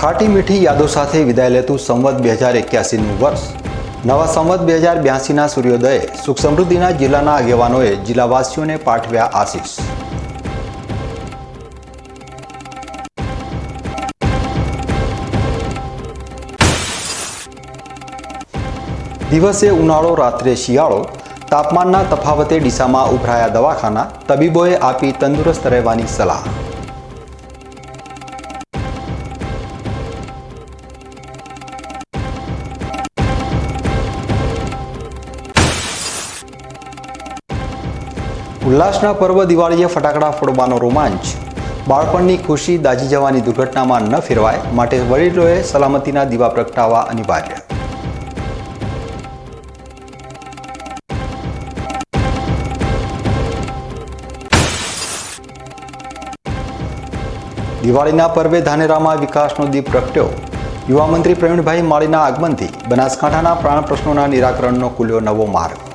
ખાટી મીઠી યાદો સાથે વિદાય લેતું સંવત 2081નું વર્ષ. નવા સંવત 2082ના સૂર્યોદયે સુખ સમૃદ્ધિના જિલ્લાના આગેવાનોએ જિલ્લાવાસીઓને પાઠવ્યા આશીષ. દિવસે ઉનાળો, રાત્રે શિયાળો. તાપમાનના તફાવતે ડીસામાં ઉભરાયા દવાખાના. તબીબોએ આપી તંદુરસ્ત રહેવાની સલાહ. ઉલ્લાસના પર્વ દિવાળીએ ફટાકડા ફોડવાનો રોમાંચ. બાળપણની ખુશી દાઝી જવાની દુર્ઘટનામાં ન ફેરવાય માટે વડીલોએ સલામતીના દીવા પ્રગટાવવા અનિવાર્ય. દિવાળીના પર્વે ધાનેરામાં વિકાસનો દીપ પ્રગટ્યો. યુવા મંત્રી પ્રવીણભાઈ માળીના આગમનથી બનાસકાંઠાના પ્રાણ પ્રશ્નોના નિરાકરણનો ખુલ્યો નવો માર્ગ.